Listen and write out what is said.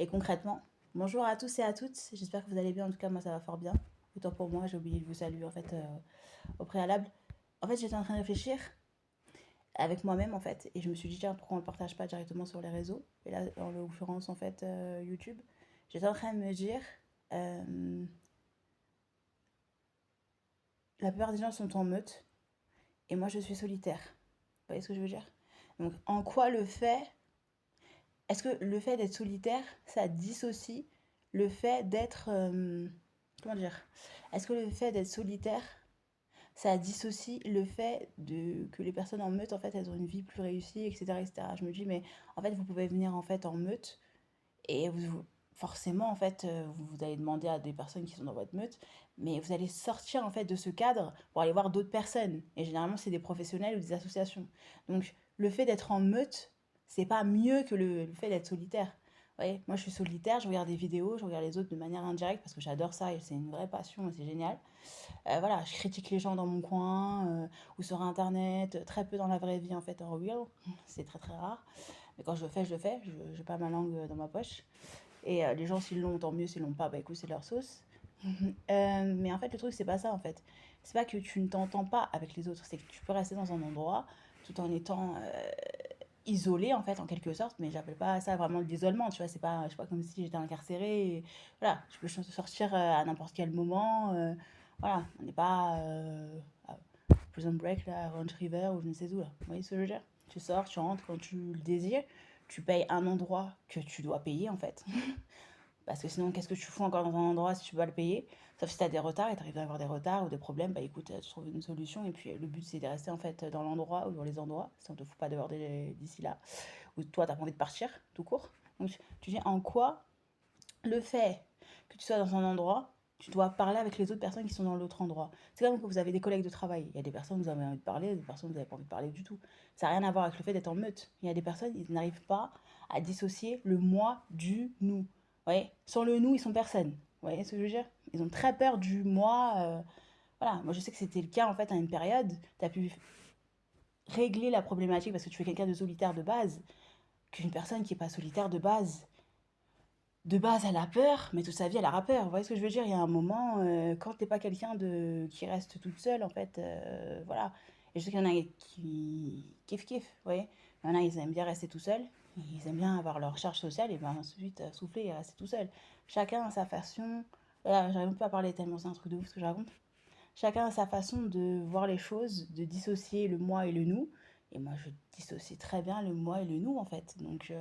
Et concrètement, bonjour à tous et à toutes, j'espère que vous allez bien, en tout cas moi ça va fort bien. Autant pour moi, j'ai oublié de vous saluer en fait au préalable. En fait j'étais en train de réfléchir avec moi-même en fait, et je me suis dit tiens pourquoi on ne le partage pas directement sur les réseaux, et là en l'occurrence en fait YouTube. J'étais en train de me dire, euh, la plupart des gens sont en meute, et moi je suis solitaire. Vous voyez ce que je veux dire? Donc en quoi le fait est-ce que le fait d'être solitaire, ça dissocie le fait d'être... comment dire? Est-ce que le fait d'être solitaire, ça dissocie le fait que les personnes en meute, en fait, elles ont une vie plus réussie, etc., etc. Je me dis, mais en fait, vous pouvez venir en fait en meute et forcément, en fait, vous allez demander à des personnes qui sont dans votre meute, mais vous allez sortir en fait de ce cadre pour aller voir d'autres personnes. Et généralement, c'est des professionnels ou des associations. Donc, le fait d'être en meute, c'est pas mieux que le fait d'être solitaire. Vous voyez, moi je suis solitaire, je regarde des vidéos, je regarde les autres de manière indirecte parce que j'adore ça et c'est une vraie passion et c'est génial. Voilà, je critique les gens dans mon coin ou sur internet, très peu dans la vraie vie en fait, en real, c'est très très rare. Mais quand je le fais, je le fais, je n'ai pas ma langue dans ma poche. Et les gens, s'ils l'ont, tant mieux. S'ils l'ont pas, bah écoute, c'est leur sauce. Mais en fait, le truc, c'est pas ça, en fait. C'est pas que tu ne t'entends pas avec les autres. C'est que tu peux rester dans un endroit tout en étant isolé, en fait, en quelque sorte. Mais j'appelle pas ça vraiment de l'isolement, tu vois. C'est pas, je sais pas, comme si j'étais incarcérée. Voilà, je peux sortir à n'importe quel moment. Voilà, on n'est pas à Prison Break, là, à Ranch River ou je ne sais où, là. Vous voyez ce que je veux dire? Tu sors, tu rentres quand tu le désires. Tu payes un endroit que tu dois payer, en fait. Parce que sinon, qu'est-ce que tu fous encore dans un endroit si tu dois le payer? Sauf si tu as des retards et tu arrives à avoir des retards ou des problèmes, bah écoute, tu trouves une solution. Et puis le but, c'est de rester en fait dans l'endroit ou dans les endroits, si on te fout pas dehors d'ici là, ou toi, t'as pas envie de partir, tout court. Donc tu dis en quoi le fait que tu sois dans un endroit, tu dois parler avec les autres personnes qui sont dans l'autre endroit. C'est comme quand vous avez des collègues de travail. Il y a des personnes où vous avez envie de parler, des personnes où vous n'avez pas envie de parler du tout. Ça n'a rien à voir avec le fait d'être en meute. Il y a des personnes, ils n'arrivent pas à dissocier le moi du nous. Vous voyez? Sans le nous, ils sont personne. Vous voyez ce que je veux dire? Ils ont très peur du moi. Voilà, moi je sais que c'était le cas en fait à une période. Tu as pu régler la problématique parce que tu es quelqu'un de solitaire de base, qu'une personne qui n'est pas solitaire de base, elle a peur, mais toute sa vie, elle aura peur. Vous voyez ce que je veux dire? Il y a un moment, quand t'es pas quelqu'un qui reste toute seule, en fait, voilà. Et je sais qu'il y en a qui kiff, vous voyez? Il y en a, ils aiment bien rester tout seuls. Ils aiment bien avoir leur charge sociale et ben ensuite souffler et rester tout seul. Chacun a sa façon. Voilà, j'arrive même pas à parler tellement c'est un truc de ouf ce que je raconte. Chacun a sa façon de voir les choses, de dissocier le moi et le nous. Et moi, je dissocie très bien le moi et le nous, en fait. Donc,